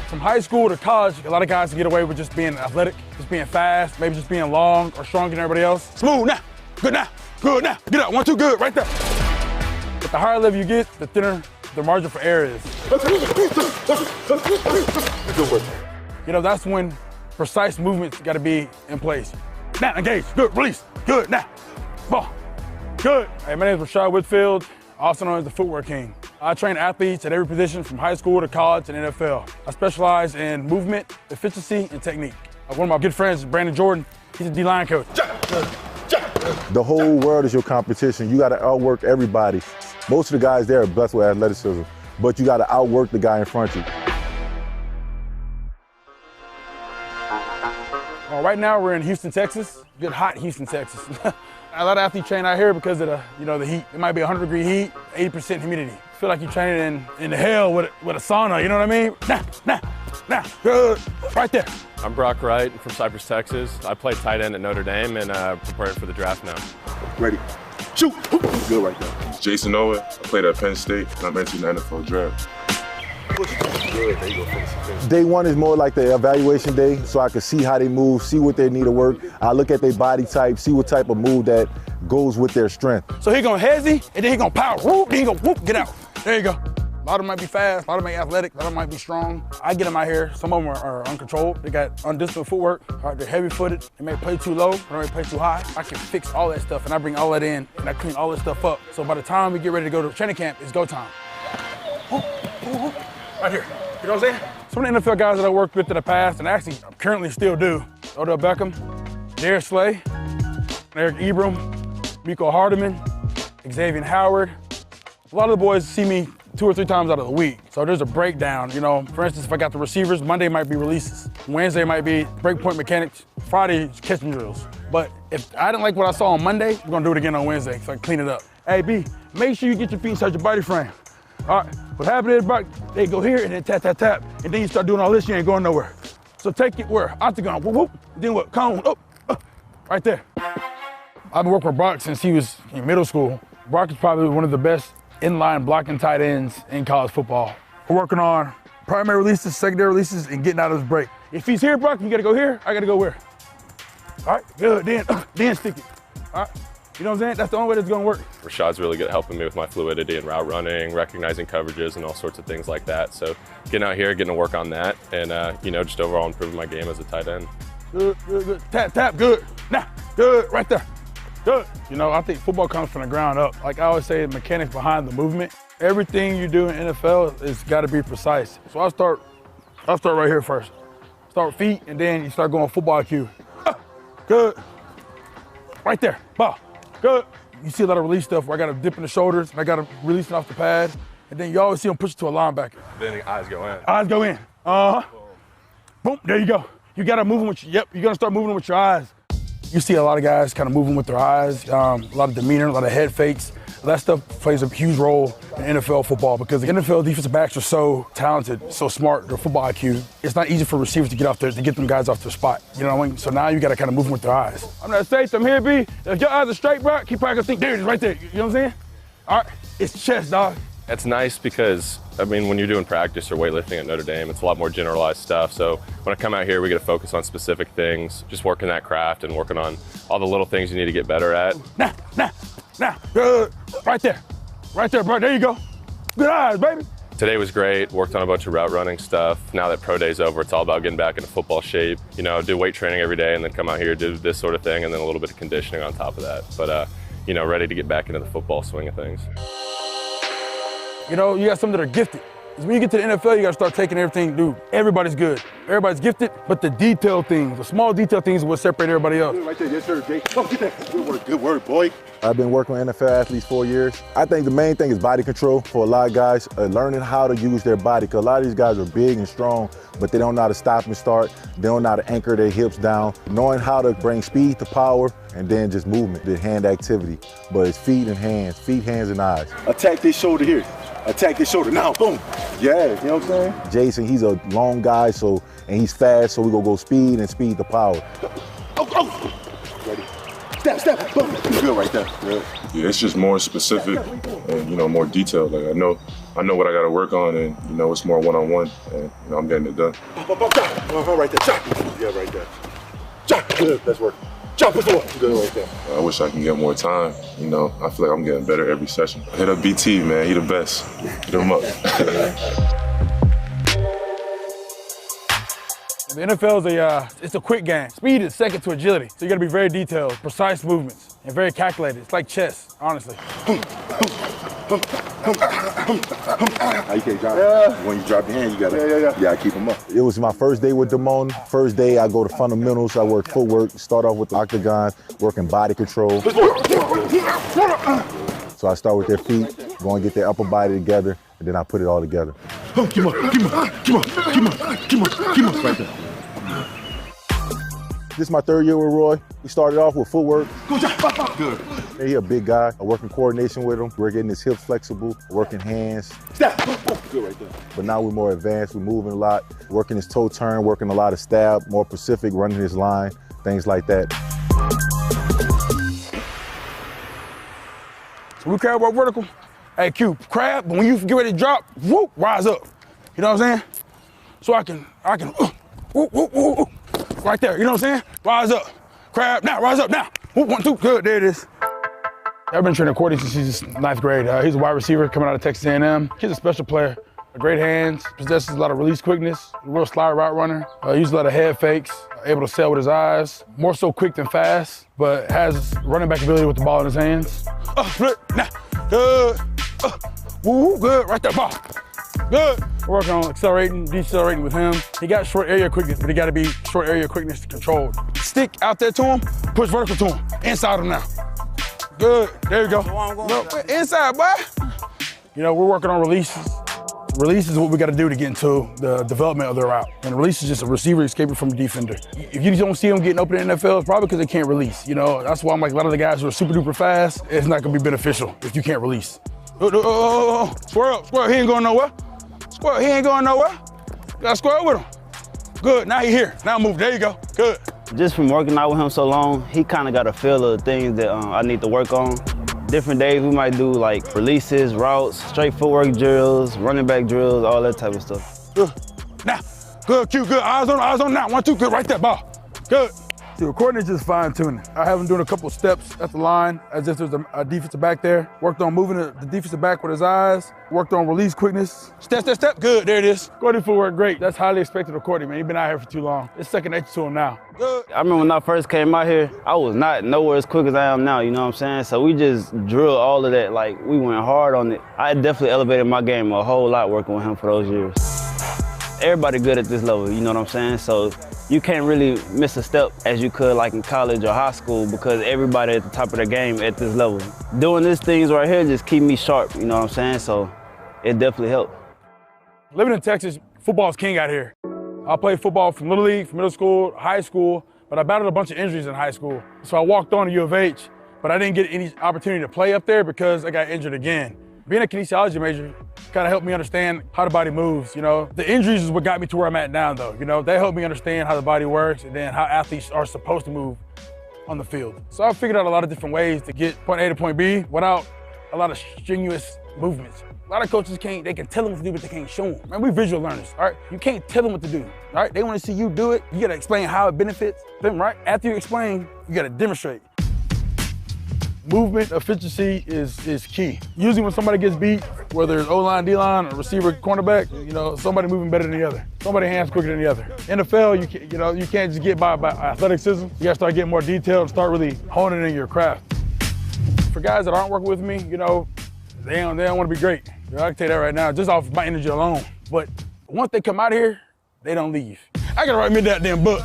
From high school to college, a lot of guys can get away with just being athletic, just being fast, maybe just being long or stronger than everybody else. Smooth now, good now, good now. Get up, 1, 2, good, right there. But the higher level you get, the thinner the margin for error is. You know, that's when precise movements got to be in place. Now, engage, good, release, good, now, ball, good. Hey, my name is Rashad Whitfield, also known as the Footwork King. I train athletes at every position from high school to college and NFL. I specialize in movement, efficiency, and technique. One of my good friends, Brandon Jordan, he's a D-line coach. The whole world is your competition. You got to outwork everybody. Most of the guys there are blessed with athleticism, but you got to outwork the guy in front of you. Right now we're in Houston, Texas. Good hot Houston, Texas. A lot of athletes train out here because of the heat. It might be 100-degree heat, 80% humidity. I feel like you're training in the hell with a sauna, you know what I mean? Now, good, right there. I'm Brock Wright from Cypress, Texas. I play tight end at Notre Dame and preparing for the draft now. Ready, shoot, good right there. Jason Owen, I played at Penn State, and I'm entering the NFL draft. Day one is more like the evaluation day, so I can see how they move, see what they need to work. I look at their body type, see what type of move that goes with their strength. So he gonna hezzy, and then he gonna power, whoop, then he gonna whoop, get out. There you go. A lot of them might be fast, a lot of them might be athletic, a lot of them might be strong. I get them out here, some of them are uncontrolled. They got undisciplined footwork, they're heavy-footed, they may play too low, they may play too high. I can fix all that stuff, and I bring all that in, and I clean all that stuff up. So by the time we get ready to go to training camp, it's go time. Right here, you know what I'm saying? Some of the NFL guys that I worked with in the past, and actually currently still do, Odell Beckham, Darius Slay, Eric Ebram, Miko Hardeman, Xavier Howard. A lot of the boys see me 2 or 3 times out of the week. So there's a breakdown, you know. For instance, if I got the receivers, Monday might be releases. Wednesday might be breakpoint mechanics. Friday is catching drills. But if I didn't like what I saw on Monday, we're gonna do it again on Wednesday so I can clean it up. Hey, B, make sure you get your feet inside your body frame. All right, what happened is, Brock, they go here and then tap, tap, tap, and then you start doing all this, you ain't going nowhere. So take it where? Octagon, whoop, whoop, then what? Cone, up, right there. I've been working with Brock since he was in middle school. Brock is probably one of the best inline blocking tight ends in college football. We're working on primary releases, secondary releases, and getting out of his break. If he's here, Brock, you gotta go here, I gotta go where? All right, good, then stick it. All right. You know what I'm saying? That's the only way that's gonna work. Rashad's really good at helping me with my fluidity and route running, recognizing coverages and all sorts of things like that. So getting out here, getting to work on that, and just overall improving my game as a tight end. Good, good, good. Tap, tap, good. Now, good, right there. Good. You know, I think football comes from the ground up. Like I always say, the mechanics behind the movement. Everything you do in NFL is gotta be precise. So I'll start right here first. Start with feet, and then you start going football IQ. Good. Right there, ball. Good. You see a lot of release stuff where I got to dip in the shoulders and I got to release it off the pad. And then you always see them push it to a linebacker. Then the eyes go in. Eyes go in. Boom, there you go. You got to move them with you're going to start moving them with your eyes. You see a lot of guys kind of moving with their eyes, a lot of demeanor, a lot of head fakes. That stuff plays a huge role in NFL football because the NFL defensive backs are so talented, so smart, their football IQ. It's not easy for receivers to get off there, to get them guys off their spot. You know what I mean? So now you got to kind of move them with their eyes. I'm not safe, I'm here, B. If your eyes are straight, bro, keep probably gonna think, there it is, right there. You know what I'm saying? All right, it's chest, dog. It's nice because, when you're doing practice or weightlifting at Notre Dame, it's a lot more generalized stuff. So when I come out here, we get to focus on specific things, just working that craft and working on all the little things you need to get better at. Now, good. Right there, bro, there you go. Good eyes, baby. Today was great, worked on a bunch of route running stuff. Now that pro day's over, it's all about getting back into football shape. Do weight training every day and then come out here, do this sort of thing, and then a little bit of conditioning on top of that. But, ready to get back into the football swing of things. You got some that are gifted. Because when you get to the NFL, you got to start taking everything, dude. Everybody's good. Everybody's gifted, but the detailed things, the small detailed things will separate everybody else. Right there, yes, sir, Jake. Oh, get that. Good work, boy. I've been working with NFL athletes 4 years. I think the main thing is body control for a lot of guys, learning how to use their body. Because a lot of these guys are big and strong, but they don't know how to stop and start. They don't know how to anchor their hips down. Knowing how to bring speed to power, and then just movement, the hand activity. But it's feet, hands, and eyes. Attack this shoulder here. Attack this shoulder, now, boom. Yeah, you know what I'm saying? Jason, he's a long guy, and he's fast, so we're gonna go speed to power. Oh. Ready. Step, boom. Good right there. Yeah, it's just more specific and, more detailed. Like I know I know what I got to work on, and you know it's more one-on-one, and you know I'm getting it done. Right there, shot. Yeah, right there. Shot. Good. Let's work. Shot. Good right there. I wish I can get more time. You know, I feel like I'm getting better every session. Hit up BT, man. He the best. Hit him up. The NFL is it's a quick game. Speed is second to agility, so you got to be very detailed, precise movements, and very calculated. It's like chess, honestly. You can't drop. When you drop your hand, you gotta keep them up. It was my first day with Damone. First day, I go to fundamentals. I work footwork. Start off with the octagons, working body control. So I start with their feet, go and get their upper body together, and then I put it all together. Keep on. Right there. This is my third year with Roy. We started off with footwork. Good. He's a big guy. I work in coordination with him. We're getting his hips flexible, working hands. Good right there. But now we're more advanced. We're moving a lot, working his toe turn, working a lot of stab, more Pacific, running his line, things like that. So we crab work vertical. Hey, Q, crab, but when you get ready to drop, whoop, rise up. You know what I'm saying? So I can, right there, you know what I'm saying? Rise up. Crab, now, rise up, now. Whoop, 1, 2, good, there it is. I've been training Courtney since he's 9th grade. He's a wide receiver coming out of Texas A&M. He's a special player. Great hands, possesses a lot of release quickness, a real slide route runner. Uses a lot of head fakes, able to sail with his eyes. More so quick than fast, but has running back ability with the ball in his hands. Split, now, good. Woo, good, right there, ball. Good. We're working on accelerating, decelerating with him. He got short area quickness, but he got to be short area quickness controlled. Stick out there to him, push vertical to him. Inside him now. Good, there you go. No, inside, boy. You know, we're working on releases. Release is what we got to do to get into the development of their route. And release is just a receiver escaping from a defender. If you don't see them getting open in the NFL, it's probably because they can't release. You know, that's why I'm like a lot of the guys who are super duper fast, it's not going to be beneficial if you can't release. Squirrel, he ain't going nowhere. Squirrel, he ain't going nowhere. Got a squirrel with him. Good, now he here. Now move, there you go, good. Just from working out with him so long, he kind of got a feel of the things that I need to work on. Different days we might do like releases, routes, straight footwork drills, running back drills, all that type of stuff. Good. Now, good, cute, good. Eyes on now. 1, 2, good, right there, ball. Good. See, recording is just fine tuning. I have him doing a couple of steps at the line as if there's a defensive back there. Worked on moving the defensive back with his eyes. Worked on release quickness. Step, good, there it is. Courtney footwork, great. That's highly expected of Courtney, man. He's been out here for too long. It's second nature to him now. Good. I remember when I first came out here, I was not nowhere as quick as I am now, you know what I'm saying? So we just drilled all of that, like we went hard on it. I definitely elevated my game a whole lot working with him for those years. Everybody good at this level, you know what I'm saying? So you can't really miss a step as you could like in college or high school because everybody at the top of their game at this level. Doing these things right here just keep me sharp, you know what I'm saying? So it definitely helped. Living in Texas, football is king out here. I played football from Little League, from middle school, high school, but I battled a bunch of injuries in high school. So I walked on to U of H, but I didn't get any opportunity to play up there because I got injured again. Being a kinesiology major kind of helped me understand how the body moves, you know. The injuries is what got me to where I'm at now, though, you know. They helped me understand how the body works and then how athletes are supposed to move on the field. So I figured out a lot of different ways to get point A to point B without a lot of strenuous movements. A lot of coaches they can tell them what to do, but they can't show them. Man, we visual learners, all right? You can't tell them what to do, all right? They want to see you do it. You got to explain how it benefits them, right? After you explain, you got to demonstrate. Movement efficiency is key. Usually when somebody gets beat, whether it's O-line, D-line, or receiver, cornerback, you know, somebody moving better than the other. Somebody hands quicker than the other. NFL, you can't just get by athleticism. You gotta start getting more detailed and start really honing in your craft. For guys that aren't working with me, you know, they don't want to be great. You know, I can tell you that right now, just off my energy alone. But once they come out here, they don't leave. I gotta write me that damn book.